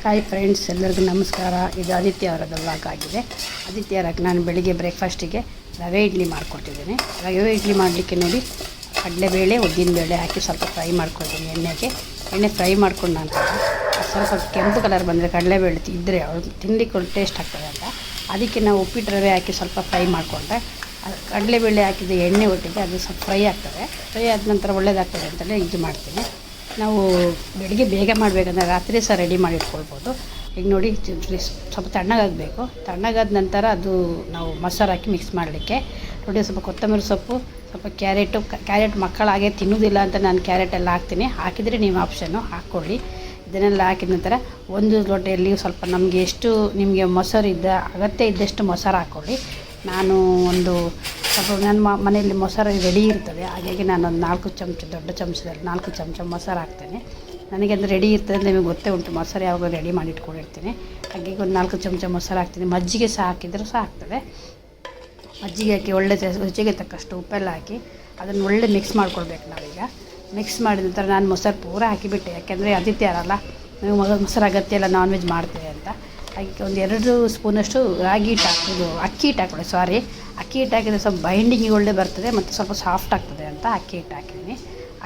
Hi friends, ಎಲ್ಲರಿಗೂ ನಮಸ್ಕಾರ. ಇದು ಆದಿತ್ಯ ಅವರದ ವ್ಲಾಗ್ ಆಗಿದೆ. ಆದಿತ್ಯ ಅವರಕ್ಕೆ ನಾನು ಬೆಳಿಗ್ಗೆ ಬ್ರೇಕ್ಫಾಸ್ಟಿಗೆ ರವೆ ಇಡ್ಲಿ ಮಾಡ್ಕೊಟ್ಟಿದ್ದೀನಿ. ರವೆ ಇಡ್ಲಿ ಮಾಡಲಿಕ್ಕೆ ನೋಡಿ, ಕಡಲೆಬೇಳೆ ಉದ್ದಿನಬೇಳೆ ಹಾಕಿ ಸ್ವಲ್ಪ ಫ್ರೈ ಮಾಡ್ಕೊಳ್ತೀನಿ. ಎಣ್ಣೆ ಫ್ರೈ ಮಾಡ್ಕೊಂಡು ನಂತರ ಸ್ವಲ್ಪ ಕೆಂಪು ಕಲರ್ ಬಂದರೆ ಕಡಲೆಬೇಳೆ ಇದ್ದರೆ ಅವ್ರು ತಿಂಡಿಕೊಂಡು ಟೇಸ್ಟ್ ಆಗ್ತದೆ ಅಂತ ಅದಕ್ಕೆ ನಾವು ಉಪ್ಪಿಟ್ಟು ರವೆ ಹಾಕಿ ಸ್ವಲ್ಪ ಫ್ರೈ ಮಾಡಿಕೊಂಡ್ರೆ ಕಡಲೆಬೇಳೆ ಹಾಕಿದ ಎಣ್ಣೆ ಒಟ್ಟಿಗೆ ಅದು ಸ್ವಲ್ಪ ಫ್ರೈ ಆಗ್ತದೆ. ಫ್ರೈ ಆದ ನಂತರ ಒಳ್ಳೆಯದಾಗ್ತದೆ ಅಂತಲೇ ಇದು ಮಾಡ್ತೀನಿ. ನಾವು ಬೆಳಿಗ್ಗೆ ಬೇಗ ಮಾಡಬೇಕಂದ್ರೆ ರಾತ್ರಿ ಸಹ ರೆಡಿ ಮಾಡಿ ಇಟ್ಕೊಳ್ಬೋದು. ಈಗ ನೋಡಿ, ಸ್ವಲ್ಪ ತಣ್ಣಗಾಗಬೇಕು. ತಣ್ಣಗಾದ ನಂತರ ಅದು ನಾವು ಮೊಸರು ಹಾಕಿ ಮಿಕ್ಸ್ ಮಾಡಲಿಕ್ಕೆ ನೋಡಿ, ಸ್ವಲ್ಪ ಕೊತ್ತಂಬರಿ ಸೊಪ್ಪು, ಸ್ವಲ್ಪ ಕ್ಯಾರೆಟ್ ಮಕ್ಕಳಾಗೆ ತಿನ್ನೋದಿಲ್ಲ ಅಂತ ನಾನು ಕ್ಯಾರೆಟ್ ಎಲ್ಲ ಹಾಕ್ತೀನಿ. ಹಾಕಿದರೆ ನೀವು ಆಪ್ಷನ್ನು ಹಾಕ್ಕೊಳ್ಳಿ. ಇದನ್ನೆಲ್ಲ ಹಾಕಿದ ನಂತರ ಒಂದು ಲೋಟೆಯಲ್ಲಿ ಸ್ವಲ್ಪ ನಿಮಗೆ ಮೊಸರು ಅಗತ್ಯ ಇದ್ದಷ್ಟು ಮೊಸರು ಹಾಕ್ಕೊಳ್ಳಿ. ನಾನು ಸ್ವಲ್ಪ ನನ್ನ ಮನೆಯಲ್ಲಿ ಮೊಸರು ರೆಡಿ ಇರ್ತದೆ, ಹಾಗಾಗಿ ನಾನು ಒಂದು 4 ಚಮಚ, ದೊಡ್ಡ ಚಮಚದಲ್ಲಿ 4 ಚಮಚ ಮೊಸರು ಹಾಕ್ತೇನೆ. ನನಗೆ ಅದು ರೆಡಿ ಇರ್ತದೆ ಅಂತ ನಿಮಗೆ ಗೊತ್ತೇ ಉಂಟು, ಮೊಸರು ಯಾವಾಗ ರೆಡಿ ಮಾಡಿ ಇಟ್ಕೊಂಡಿರ್ತೀನಿ. ಹಾಗಾಗಿ ಒಂದು 4 ಚಮಚ ಮೊಸರು ಹಾಕ್ತೀನಿ. ಮಜ್ಜಿಗೆ ಸಹ ಹಾಕಿದರೂ ಸಹ ಆಗ್ತದೆ. ಮಜ್ಜಿಗೆ ಹಾಕಿ ಒಳ್ಳೆ ರುಚಿಗೆ ತಕ್ಕಷ್ಟು ಉಪ್ಪೆಲ್ಲ ಹಾಕಿ ಅದನ್ನು ಒಳ್ಳೆ ಮಿಕ್ಸ್ ಮಾಡ್ಕೊಳ್ಬೇಕು. ನಾವೀಗ ಮಿಕ್ಸ್ ಮಾಡಿದ ನಂತರ ನಾನು ಮೊಸರು ಪೂರ ಹಾಕಿಬಿಟ್ಟೆ, ಯಾಕೆಂದರೆ ಆದಿತ್ಯ ಅಲ್ಲ, ನೀವು ಮೊಸರು ಅಗತ್ಯ ಇಲ್ಲ, ನಾನ್ ವೆಜ್ ಮಾಡ್ತೇವೆ ಅಂತ. ಹಾಗೆ ಒಂದು 2 ಸ್ಪೂನಷ್ಟು ಅಕ್ಕಿ ಹಿಟ್ಟು ಹಾಕೊಳ್ಳಿ. ಅಕ್ಕಿ ಹಿಟ್ಟು ಹಾಕಿದರೆ ಸ್ವಲ್ಪ ಬೈಂಡಿಂಗಿಗೆ ಒಳ್ಳೆ ಬರ್ತದೆ ಮತ್ತು ಸ್ವಲ್ಪ ಸಾಫ್ಟ್ ಆಗ್ತದೆ ಅಂತ ಅಕ್ಕಿ ಹಿಟ್ಟು ಹಾಕಿದ್ದೀನಿ.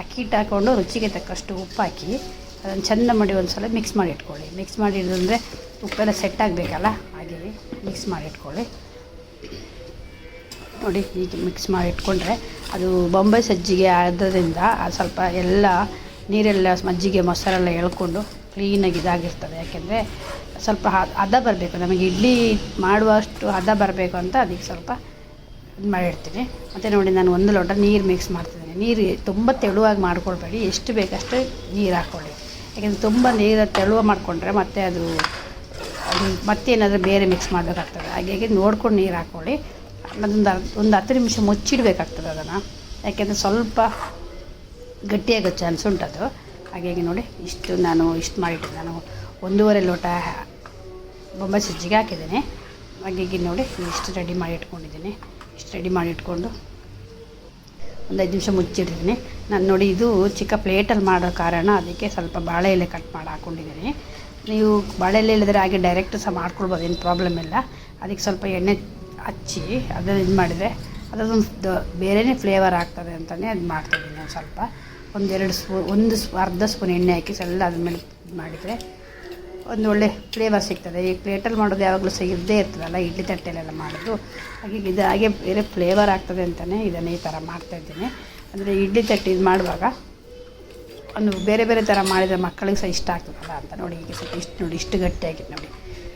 ಅಕ್ಕಿ ಹಿಟ್ಟು ಹಾಕ್ಕೊಂಡು ರುಚಿಗೆ ತಕ್ಕಷ್ಟು ಉಪ್ಪು ಹಾಕಿ ಅದನ್ನು ಚೆಂದ ಮಾಡಿ ಒಂದು ಸಲ ಮಿಕ್ಸ್ ಮಾಡಿ ಇಟ್ಕೊಳ್ಳಿ. ಮಿಕ್ಸ್ ಮಾಡಿ ಇಡೋದಂದರೆ ಉಪ್ಪೆಲ್ಲ ಸೆಟ್ ಆಗಬೇಕಲ್ಲ, ಹಾಗೆ ಮಿಕ್ಸ್ ಮಾಡಿ ಇಟ್ಕೊಳ್ಳಿ. ನೋಡಿ, ಹೀಗೆ ಮಿಕ್ಸ್ ಮಾಡಿ ಇಟ್ಕೊಂಡ್ರೆ ಅದು ಬೊಂಬೈ ಸಜ್ಜಿಗೆ ಆದ್ದರಿಂದ ಸ್ವಲ್ಪ ಎಲ್ಲ ನೀರೆಲ್ಲ ಮಜ್ಜಿಗೆ ಮೊಸರೆಲ್ಲ ಎಳ್ಕೊಂಡು ಕ್ಲೀನಾಗಿ ಇದಾಗಿರ್ತದೆ. ಯಾಕೆಂದರೆ ಸ್ವಲ್ಪ ಹದ ಬರಬೇಕು, ನಮಗೆ ಇಡ್ಲಿ ಮಾಡುವಷ್ಟು ಹದ ಬರಬೇಕು ಅಂತ ಅದಕ್ಕೆ ಸ್ವಲ್ಪ ಇದು ಮಾಡಿರ್ತೀನಿ. ಮತ್ತು ನೋಡಿ, ನಾನು 1 ಲೋಟ ನೀರು ಮಿಕ್ಸ್ ಮಾಡ್ತಿದ್ದೀನಿ. ನೀರು ತುಂಬ ತೆಳುವಾಗಿ ಮಾಡ್ಕೊಳ್ಬೇಡಿ, ಎಷ್ಟು ಬೇಕಷ್ಟು ನೀರು ಹಾಕ್ಕೊಳ್ಳಿ. ಯಾಕೆಂದರೆ ತುಂಬ ನೀರು ತೆಳುವ ಮಾಡಿಕೊಂಡ್ರೆ ಮತ್ತೆ ಅದು ಮತ್ತೇನಾದರೂ ಬೇರೆ ಮಿಕ್ಸ್ ಮಾಡಬೇಕಾಗ್ತದೆ. ಹಾಗಾಗಿ ನೋಡ್ಕೊಂಡು ನೀರು ಹಾಕ್ಕೊಳ್ಳಿ. ಒಂದು 10 ನಿಮಿಷ ಮುಚ್ಚಿಡಬೇಕಾಗ್ತದೆ ಅದನ್ನು, ಯಾಕೆಂದರೆ ಸ್ವಲ್ಪ ಗಟ್ಟಿಯಾಗೋ ಚಾನ್ಸ್ ಉಂಟದು. ಹಾಗಾಗಿ ನೋಡಿ, ನಾನು ಇಷ್ಟು ಮಾಡಿಟ್ಟಿದ್ದೆ. ನಾನು 1.5 ಲೋಟ ಬೊಂಬೈ ಸಜ್ಜಿಗೆ ಹಾಕಿದ್ದೇನೆ. ಹಾಗಾಗಿ ನೋಡಿ, ಇಷ್ಟು ರೆಡಿ ಮಾಡಿ ಇಟ್ಕೊಂಡಿದ್ದೀನಿ. ಇಷ್ಟು ರೆಡಿ ಮಾಡಿ ಇಟ್ಕೊಂಡು ಒಂದು 5 ನಿಮಿಷ ಮುಚ್ಚಿಟ್ಟಿದ್ದೀನಿ. ನಾನು ನೋಡಿ, ಇದು ಚಿಕ್ಕ ಪ್ಲೇಟಲ್ಲಿ ಮಾಡೋ ಕಾರಣ ಅದಕ್ಕೆ ಸ್ವಲ್ಪ ಬಾಳೆ ಎಲೆ ಕಟ್ ಮಾಡಿ ಹಾಕ್ಕೊಂಡಿದ್ದೀನಿ. ನೀವು ಬಾಳೆ ಎಲೆ ಇಲ್ಲದ್ರೆ ಹಾಗೆ ಡೈರೆಕ್ಟ್ ಸಹ ಮಾಡ್ಕೊಳ್ಬೋದು, ಏನು ಪ್ರಾಬ್ಲಮ್ ಇಲ್ಲ. ಅದಕ್ಕೆ ಸ್ವಲ್ಪ ಎಣ್ಣೆ ಹಚ್ಚಿ ಅದನ್ನು ಇದು ಮಾಡಿದರೆ ಅದರದೊಂದು ಬೇರೆಯೇ ಫ್ಲೇವರ್ ಆಗ್ತದೆ ಅಂತಲೇ ಅದು ಮಾಡ್ತಾಯಿದ್ದೀನಿ. ಸ್ವಲ್ಪ ಅರ್ಧ ಸ್ಪೂನ್ ಎಣ್ಣೆ ಹಾಕಿ ಎಲ್ಲ ಅದ್ರ ಮೇಲೆ ಇದು ಮಾಡಿದರೆ ಒಂದು ಒಳ್ಳೆ ಫ್ಲೇವರ್ ಸಿಗ್ತದೆ. ಈ ಪ್ಲೇಟಲ್ಲಿ ಮಾಡೋದು ಯಾವಾಗಲೂ ಸಹ ಇದ್ದೇ ಇರ್ತದಲ್ಲ, ಇಡ್ಲಿ ತಟ್ಟೆಲೆಲ್ಲ ಮಾಡೋದು. ಹಾಗೆ ಬೇರೆ ಫ್ಲೇವರ್ ಆಗ್ತದೆ ಅಂತಲೇ ಇದನ್ನು ಈ ಥರ ಮಾಡ್ತಾಯಿದ್ದೀನಿ. ಅಂದರೆ ಇಡ್ಲಿ ತಟ್ಟೆ ಇದು ಮಾಡುವಾಗ ಒಂದು ಬೇರೆ ಥರ ಮಾಡಿದರೆ ಮಕ್ಕಳಿಗೆ ಸಹ ಇಷ್ಟ ಆಗ್ತದಲ್ಲ ಅಂತ ನೋಡಿ. ಈಗ ಸ್ವಲ್ಪ ಇಷ್ಟು ಗಟ್ಟಿಯಾಗಿದೆ ನೋಡಿ.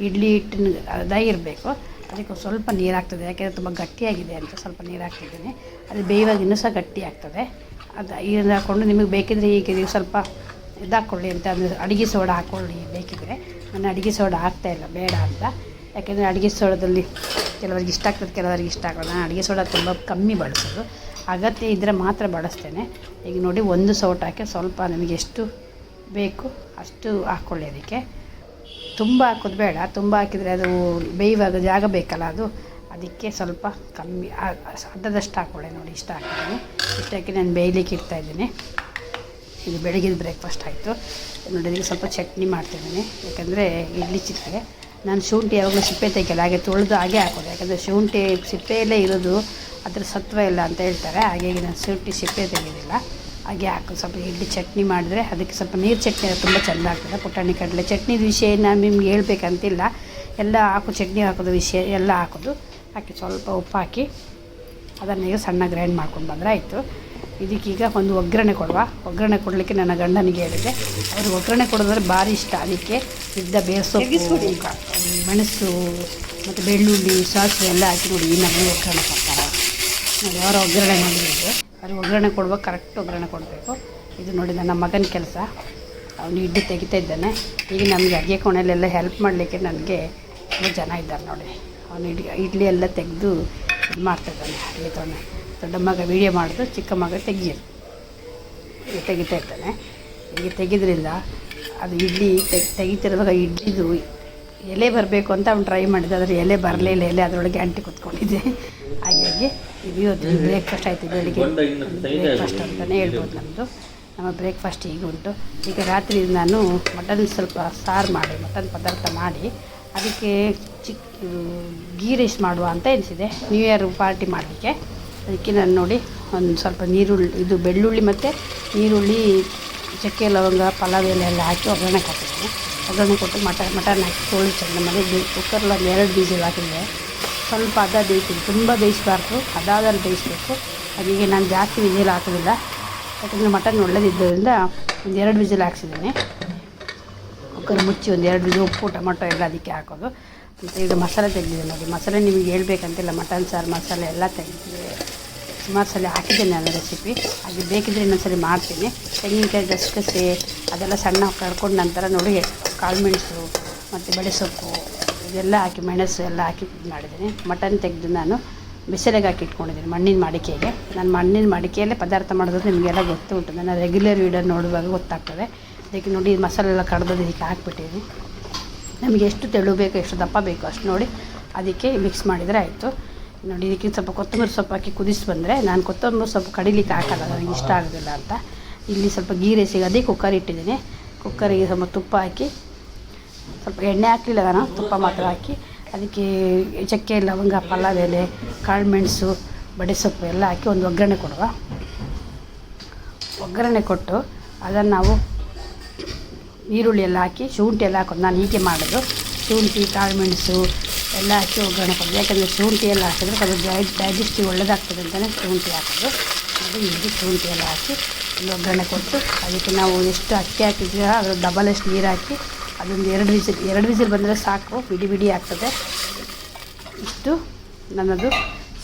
ಇಡ್ಲಿ ಹಿಟ್ಟಿನ ಅದಾಗಿರಬೇಕು, ಅದಕ್ಕೆ ಸ್ವಲ್ಪ ನೀರು ಆಗ್ತದೆ. ಯಾಕೆಂದರೆ ತುಂಬ ಗಟ್ಟಿಯಾಗಿದೆ ಅಂತ ಸ್ವಲ್ಪ ನೀರು ಹಾಕ್ತಿದ್ದೀನಿ. ಅದು ಬೇಯುವಾಗ ಇನ್ನೂ ಸಹ ಗಟ್ಟಿ ಆಗ್ತದೆ. ಅದು ಇದನ್ನು ಹಾಕ್ಕೊಂಡು ನಿಮಗೆ ಬೇಕಿದ್ರೆ ಹೀಗೆ ನೀವು ಸ್ವಲ್ಪ ಇದಾಕ್ಕೊಳ್ಳಿ ಅಂತ, ಅಂದರೆ ಅಡುಗೆ ಸೋಡಾ ಹಾಕ್ಕೊಳ್ಳಿ ಬೇಕಿದ್ರೆ. ನಾನು ಅಡುಗೆ ಸೋಡಾ ಹಾಕ್ತಾಯಿಲ್ಲ, ಬೇಡ ಅಂತ. ಯಾಕೆಂದರೆ ಅಡುಗೆ ಸೋಡಾದಲ್ಲಿ ಕೆಲವರಿಗೆ ಇಷ್ಟ ಆಗ್ತದೆ, ಕೆಲವರಿಗೆ ಇಷ್ಟ ಆಗೋಲ್ಲ. ನಾನು ಅಡುಗೆ ಸೋಡಾ ತುಂಬ ಕಮ್ಮಿ ಬಳಸೋದು, ಅಗತ್ಯ ಇದ್ದರೆ ಮಾತ್ರ ಬಳಸ್ತೇನೆ. ಈಗ ನೋಡಿ, 1 ಸೌಟ್ ಹಾಕಿ ಸ್ವಲ್ಪ ನಿಮಗೆ ಎಷ್ಟು ಬೇಕು ಅಷ್ಟು ಹಾಕ್ಕೊಳ್ಳಿ. ಅದಕ್ಕೆ ತುಂಬ ಹಾಕೋದು ಬೇಡ, ತುಂಬ ಹಾಕಿದರೆ ಅದು ಬೇಯುವಾಗ ಜಾಗ ಬೇಕಲ್ಲ, ಅದಕ್ಕೆ ಸ್ವಲ್ಪ ಕಮ್ಮಿ ಅರ್ಧದಷ್ಟು ಹಾಕ್ಕೊಳ್ಳಿ. ನೋಡಿ, ಇಷ್ಟ ಹಾಕಿದ್ದೀನಿ. ಇಷ್ಟು ಹಾಕಿ ನಾನು ಬೇಯಲಿಕ್ಕೆ ಇಡ್ತಾಯಿದ್ದೀನಿ. ಇದು ಬೆಳಗಿನ ಬ್ರೇಕ್ಫಾಸ್ಟ್ ಆಯಿತು. ನೋಡಿ, ಇದಕ್ಕೆ ಸ್ವಲ್ಪ ಚಟ್ನಿ ಮಾಡ್ತಿದ್ದೀನಿ. ಯಾಕೆಂದರೆ ಇಡ್ಲಿ ಚಿತ್ರೆಗೆ ನಾನು ಶುಂಠಿ ಯಾವಾಗಲೂ ಸಿಪ್ಪೆ ತೆಗೆಯಲ್ಲ, ಹಾಗೆ ತೊಳೆದು ಹಾಗೆ ಹಾಕೋದು. ಯಾಕೆಂದರೆ ಶುಂಠಿ ಸಿಪ್ಪೆಯಲ್ಲೇ ಇರೋದು, ಅದ್ರ ಸತ್ವ ಇಲ್ಲ ಅಂತ ಹೇಳ್ತಾರೆ. ಹಾಗಾಗಿ ನಾನು ಶುಂಠಿ ಸಿಪ್ಪೆ ತೆಗೆಯೋದಿಲ್ಲ, ಹಾಗೆ ಹಾಕಿ ಸ್ವಲ್ಪ ಇಡ್ಲಿ ಚಟ್ನಿ ಮಾಡಿದರೆ ಅದಕ್ಕೆ ಸ್ವಲ್ಪ ನೀರು ಚಟ್ನಿ ತುಂಬ ಚೆಂದ ಆಗ್ತದೆ. ಪುಟಾಣಿ ಕಡಲೆ ಚಟ್ನಿದ ವಿಷಯ ನಾನು ನಿಮ್ಗೆ ಹೇಳ್ಬೇಕಂತಿಲ್ಲ, ಎಲ್ಲ ಚಟ್ನಿ ಹಾಕೋದು ವಿಷಯ ಎಲ್ಲ ಹಾಕಿ ಸ್ವಲ್ಪ ಉಪ್ಪು ಹಾಕಿ ಅದನ್ನೀಗ ಸಣ್ಣ ಗ್ರೈಂಡ್ ಮಾಡ್ಕೊಂಡು ಬಂದರೆ ಆಯಿತು. ಇದಕ್ಕೀಗ ಒಂದು ಒಗ್ಗರಣೆ ಕೊಡಲಿಕ್ಕೆ ನನ್ನ ಗಂಡನಿಗೆ ಹೇಳಿದೆ. ಅವ್ರಿಗೆ ಒಗ್ಗರಣೆ ಕೊಡೋದಂದ್ರೆ ಭಾರಿ ಇಷ್ಟ. ಅದಕ್ಕೆ ಬೇಸೊಪ್ಪು, ಮೆಣಸು ಮತ್ತು ಬೆಳ್ಳುಳ್ಳಿ, ಸಾಸಿವೆ ಎಲ್ಲ ಹಾಕಿ ನೋಡಿ ಈ ನಮಗೆ ಒಗ್ಗರಣೆ ಕೊಡ್ತಾರೆ. ನೋಡಿ, ಅವರ ಒಗ್ಗರಣೆ ಮಾಡಿದ್ರೆ ಅವ್ರಿಗೆ ಒಗ್ಗರಣೆ ಕೊಡುವಾಗ ಕರೆಕ್ಟ್ ಒಗ್ಗರಣೆ ಕೊಡಬೇಕು. ಇದು ನೋಡಿ ನನ್ನ ಮಗನ ಕೆಲಸ, ಅವನು ಇಡ್ಲಿ ತೆಗಿತಾ ಇದ್ದಾನೆ. ಈಗ ನಮಗೆ ಅಡುಗೆ ಕೋಣೆಯಲ್ಲೆಲ್ಲ ಹೆಲ್ಪ್ ಮಾಡಲಿಕ್ಕೆ ನನಗೆ ತುಂಬ ಜನ ಇದ್ದಾರೆ ನೋಡಿ. ಅವನು ಇಡ್ಲಿ ಎಲ್ಲ ತೆಗೆದು ಇದು ಮಾಡ್ತಾಯಿದ್ದಾನೆ. ಅಡುಗೆ ತೊಗೊಂಡು ದೊಡ್ಡ ಮಗ ವೀಡಿಯೋ ಮಾಡೋದು, ಚಿಕ್ಕ ಮಗ ತೆಗಿತಾ ಇರ್ತಾನೆ. ಹೀಗೆ ತೆಗೆದ್ರಿಂದ ಅದು ಇಡ್ಲಿ ತೆಗಿತಿರುವಾಗ ಇಡ್ಲಿದು ಎಲೆ ಬರಬೇಕು ಅಂತ ಅವ್ನು ಟ್ರೈ ಮಾಡಿದೆ, ಆದರೆ ಎಲೆ ಬರಲೇ ಇಲ್ಲ. ಎಲೆ ಅದರೊಳಗೆ ಅಂಟಿ ಕೂತ್ಕೊಂಡಿದ್ದೆ. ಹಾಗಾಗಿ ಇದು ಇವತ್ತು ಬ್ರೇಕ್ಫಾಸ್ಟ್ ಆಯಿತು, ಬೆಳಿಗ್ಗೆ ಬ್ರೇಕ್ಫಾಸ್ಟ್ ಅಂತಲೇ ಹೇಳ್ಬೋದು ನಮ್ಮದು. ನಮ್ಮ ಬ್ರೇಕ್ಫಾಸ್ಟ್ ಈಗ ಉಂಟು. ಈಗ ರಾತ್ರಿ ನಾನು ಮಟನ್ ಸ್ವಲ್ಪ ಸಾರು ಮಾಡಿ, ಮಟನ್ ಪದಾರ್ಥ ಮಾಡಿ ಅದಕ್ಕೆ ಗೀ ರೈಸ್ ಮಾಡುವ ಅಂತ ಎನಿಸಿದೆ, ನ್ಯೂ ಇಯರ್ ಪಾರ್ಟಿ ಮಾಡಲಿಕ್ಕೆ. ಅದಕ್ಕೆ ನಾನು ನೋಡಿ ಒಂದು ಸ್ವಲ್ಪ ಬೆಳ್ಳುಳ್ಳಿ ಮತ್ತು ನೀರುಳ್ಳಿ, ಚಕ್ಕೆ ಲವಂಗ, ಪಲಾವ್ ಎಲೆ ಎಲ್ಲ ಹಾಕಿ ಒಗ್ಗರಣೆ ಕೊಟ್ಟಿದ್ದೀನಿ. ಒಗ್ಗರಣೆ ಕೊಟ್ಟು ಮಟನ್ ಹಾಕಿ ತೊಳೆದು ಚೆಂದ ಮಾಡಿ ಕುಕ್ಕರಲ್ಲಿ ಒಂದು 2 ವಿಸಿಲ್ ಹಾಕಿದ್ದೆ. ಸ್ವಲ್ಪ ಅದ ಬೇಯಿಸಿದ್ದು, ತುಂಬ ಬೇಯಿಸಬಾರ್ದು, ಅದಾದಲ್ಲಿ ಬೇಯಿಸಬೇಕು. ಅದಕ್ಕೆ ನಾನು ಜಾಸ್ತಿ ವಿಸಿಲ್ ಹಾಕೋದಿಲ್ಲ, ಯಾಕಂದರೆ ಮಟನ್ ಒಳ್ಳೆದಿದ್ದರಿಂದ ಒಂದು 2 ವಿಸಿಲ್ ಹಾಕ್ಸಿದ್ದೀನಿ. ಕುಕ್ಕರ್ ಮುಚ್ಚಿ ಒಂದು 2 ವಿಸಿಲ್, ಉಪ್ಪು ಟೊಮಟೊ ಎಲ್ಲ ಅದಕ್ಕೆ ಹಾಕೋದು. ಮತ್ತು ಈಗ ಮಸಾಲೆ ತೆಗೆದಿದೆ ನೋಡಿ. ಮಸಾಲೆ ನಿಮಗೆ ಹೇಳ್ಬೇಕಂತಿಲ್ಲ, ಮಟನ್ ಸಾರು ಮಸಾಲೆ ಎಲ್ಲ ತೆಗೆದಿದೆ. ಸುಮಾರು ಸಲ ಹಾಕಿದ್ದೇನೆ ನಾನು ರೆಸಿಪಿ, ಹಾಗೆ ಬೇಕಿದ್ದರೆ ಇನ್ನೊಂದ್ಸರಿ ಮಾಡ್ತೀನಿ. ತೆಂಗಿನಕಾಯಿ ಗಸಗಸೆ ಅದೆಲ್ಲ ಸಣ್ಣ ಕರ್ಕೊಂಡು ನಂತರ ನೋಡಿ ಕಾಳುಮೆಣಸು ಮತ್ತು ಬಡೆಸೊಪ್ಪು ಇದೆಲ್ಲ ಹಾಕಿ, ಮೆಣಸು ಎಲ್ಲ ಹಾಕಿ ಮಾಡಿದ್ದೀನಿ. ಮಟನ್ ತೆಗೆದು ನಾನು ಬಿಸಿಲಿಗೆ ಹಾಕಿ ಇಟ್ಕೊಂಡಿದ್ದೀನಿ ಮಣ್ಣಿನ ಮಡಿಕೆಗೆ. ನಾನು ಮಣ್ಣಿನ ಮಡಿಕೆಯಲ್ಲೇ ಪದಾರ್ಥ ಮಾಡೋದು ನಿಮಗೆಲ್ಲ ಗೊತ್ತು ಉಂಟು, ನನ್ನ ರೆಗ್ಯುಲರ್ ವೀಡಿಯೋ ನೋಡುವಾಗ ಗೊತ್ತಾಗ್ತದೆ. ಅದಕ್ಕೆ ನೋಡಿ ಮಸಾಲೆ ಎಲ್ಲ ಕಡ್ದು ಇದಕ್ಕೆ ಹಾಕ್ಬಿಟ್ಟಿದ್ದೀನಿ. ನಮಗೆ ಎಷ್ಟು ತೆಳು ಬೇಕು, ಎಷ್ಟು ದಪ್ಪ ಬೇಕು ಅಷ್ಟು ನೋಡಿ ಅದಕ್ಕೆ ಮಿಕ್ಸ್ ಮಾಡಿದರೆ ಆಯಿತು. ನೋಡಿ ಇದಕ್ಕೆ ಸ್ವಲ್ಪ ಕೊತ್ತಂಬರಿ ಸೊಪ್ಪು ಹಾಕಿ ಕುದಿಸಿ ಬಂದರೆ, ನಾನು ಕೊತ್ತಂಬರಿ ಸೊಪ್ಪು ಕಡಿಲಿಕ್ಕೆ ಹಾಕಲ್ಲ, ನನಗೆ ಇಷ್ಟ ಆಗೋದಿಲ್ಲ ಅಂತ. ಇಲ್ಲಿ ಸ್ವಲ್ಪ ಗೀ ರೈಸಿಗೆ ಅದೇ ಕುಕ್ಕರ್ ಇಟ್ಟಿದ್ದೀನಿ. ಕುಕ್ಕರಿಗೆ ಸ್ವಲ್ಪ ತುಪ್ಪ ಹಾಕಿ, ಸ್ವಲ್ಪ ಎಣ್ಣೆ ಹಾಕಲಿಲ್ಲ ನಾನು, ತುಪ್ಪ ಮಾತ್ರ ಹಾಕಿ ಅದಕ್ಕೆ ಚಕ್ಕೆ ಲವಂಗ, ಪಲಾವ್ ಎಲೆ, ಕಾಳುಮೆಣಸು, ಬಡೆಸೊಪ್ಪು ಎಲ್ಲ ಹಾಕಿ ಒಂದು ಒಗ್ಗರಣೆ ಕೊಡುವ. ಒಗ್ಗರಣೆ ಕೊಟ್ಟು ಅದನ್ನು ನಾವು ಈರುಳ್ಳಿ ಎಲ್ಲ ಹಾಕಿ, ಶುಂಠಿ ಎಲ್ಲ ಹಾಕೋದು. ನಾನು ಹೀಗೆ ಮಾಡೋದು, ಶುಂಠಿ ಕಾಳುಮೆಣಸು ಎಲ್ಲ ಹಾಕಿ ಒಗ್ಗರಣೆ ಕೊಡೋದು. ಯಾಕಂದರೆ ಶುಂಠಿ ಎಲ್ಲ ಹಾಕಿದ್ರೆ ಅದು ಡೈಜೆಸ್ಟಿವ್ ಒಳ್ಳೆಯದಾಗ್ತದೆ ಅಂತಲೇ ಶುಂಠಿ ಹಾಕೋದು. ಅದು ಹೀಗೆ ಶುಂಠಿ ಎಲ್ಲ ಹಾಕಿ ಒಂದು ಒಗ್ಗರಣೆ ಕೊಟ್ಟು ಅದಕ್ಕೆ ನಾವು ಎಷ್ಟು ಅಕ್ಕಿ ಹಾಕಿದ್ರೆ ಅದ್ರ ಡಬಲಷ್ಟು ನೀರು ಹಾಕಿ ಅದೊಂದು 2 ವಿಸಿಲ್ ಬಂದರೆ ಸಾಕು, ಬಿಡಿ ಬಿಡಿ ಆಗ್ತದೆ. ಇಷ್ಟು ನನ್ನದು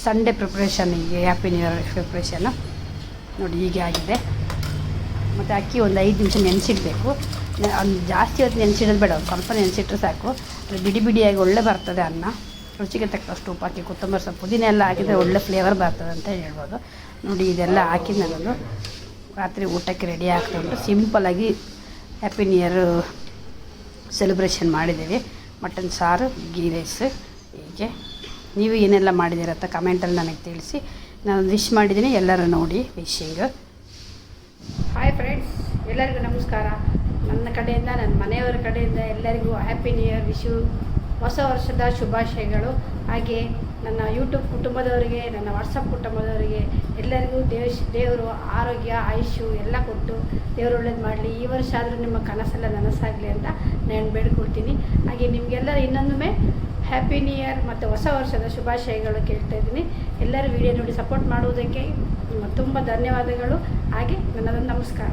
ಸಂಡೇ ಪ್ರಿಪ್ರೇಷನ್, ಹೀಗೆ ಹ್ಯಾಪಿ ನ್ಯೂ ಇಯರ್ ಪ್ರಿಪ್ರೇಷನ್ನು ನೋಡಿ ಹೀಗೆ ಆಗಿದೆ. ಮತ್ತು ಅಕ್ಕಿ ಒಂದು 5 ನಿಮಿಷ ನೆನೆಸಿಡಬೇಕು. ಒಂದು ಜಾಸ್ತಿ ಹೊತ್ತು ನೆನೆಸಿಡೋದು ಬೇಡ, ಒಂದು ಸ್ವಲ್ಪ ನೆನೆಸಿಟ್ರೆ ಸಾಕು. ಅದು ಬಿಡಿ ಬಿಡಿಯಾಗಿ ಒಳ್ಳೆ ಬರ್ತದೆ ಅನ್ನ. ರುಚಿಗೆ ತಕ್ಕಷ್ಟು ಉಪ್ಪು ಹಾಕಿ, ಕೊತ್ತಂಬರಿ ಸೊಪ್ಪು, ಪುದೀನ ಎಲ್ಲ ಹಾಕಿದರೆ ಒಳ್ಳೆ ಫ್ಲೇವರ್ ಬರ್ತದೆ ಅಂತ ಹೇಳ್ಬೋದು. ನೋಡಿ ಇದೆಲ್ಲ ಹಾಕಿ ನನ್ನದು ರಾತ್ರಿ ಊಟಕ್ಕೆ ರೆಡಿ ಆಗ್ತಾ ಉಂಟು. ಸಿಂಪಲಾಗಿ ಹ್ಯಾಪಿ ನ್ಯೂ ಇಯರ್ ಸೆಲೆಬ್ರೇಷನ್ ಮಾಡಿದ್ದೀವಿ. ಮಟನ್ ಸಾರು, ಗೀ ರೈಸ್. ಹೀಗೆ ನೀವು ಏನೆಲ್ಲ ಮಾಡಿದ್ದೀರ ಅಂತ ಕಮೆಂಟಲ್ಲಿ ನನಗೆ ತಿಳಿಸಿ. ನಾನು ವಿಶ್ ಮಾಡಿದ್ದೀನಿ, ಎಲ್ಲರೂ ನೋಡಿ ವಿಶಿಂಗ್. ಹಾಯ್ ಫ್ರೆಂಡ್ಸ್, ಎಲ್ಲರಿಗೂ ನಮಸ್ಕಾರ. ನನ್ನ ಕಡೆಯಿಂದ, ನನ್ನ ಮನೆಯವರ ಕಡೆಯಿಂದ ಎಲ್ಲರಿಗೂ ಹ್ಯಾಪಿ ನ್ಯೂ ಇಯರ್ ವಿಶು, ಹೊಸ ವರ್ಷದ ಶುಭಾಶಯಗಳು. ಹಾಗೆ ನನ್ನ ಯೂಟ್ಯೂಬ್ ಕುಟುಂಬದವರಿಗೆ, ನನ್ನ ವಾಟ್ಸಪ್ ಕುಟುಂಬದವರಿಗೆ ಎಲ್ಲರಿಗೂ ದೇವರು ಆರೋಗ್ಯ, ಆಯುಷ್ಯು ಎಲ್ಲ ಕೊಟ್ಟು ದೇವರು ಒಳ್ಳೇದು ಮಾಡಲಿ. ಈ ವರ್ಷ ಆದರೂ ನಿಮ್ಮ ಕನಸೆಲ್ಲ ನನಸಾಗಲಿ ಅಂತ ನಾನು ಬೇಡ್ಕೊಳ್ತೀನಿ. ಹಾಗೆ ನಿಮಗೆಲ್ಲರೂ ಇನ್ನೊಂದೊಮ್ಮೆ ಹ್ಯಾಪಿ ನ್ಯೂ ಇಯರ್ ಮತ್ತು ಹೊಸ ವರ್ಷದ ಶುಭಾಶಯಗಳು ಕೇಳ್ತಾ ಇದ್ದೀನಿ. ಎಲ್ಲರೂ ವಿಡಿಯೋ ನೋಡಿ ಸಪೋರ್ಟ್ ಮಾಡುವುದಕ್ಕೆ ತುಂಬ ಧನ್ಯವಾದಗಳು. ಹಾಗೆ ನನ್ನದೊಂದು ನಮಸ್ಕಾರ.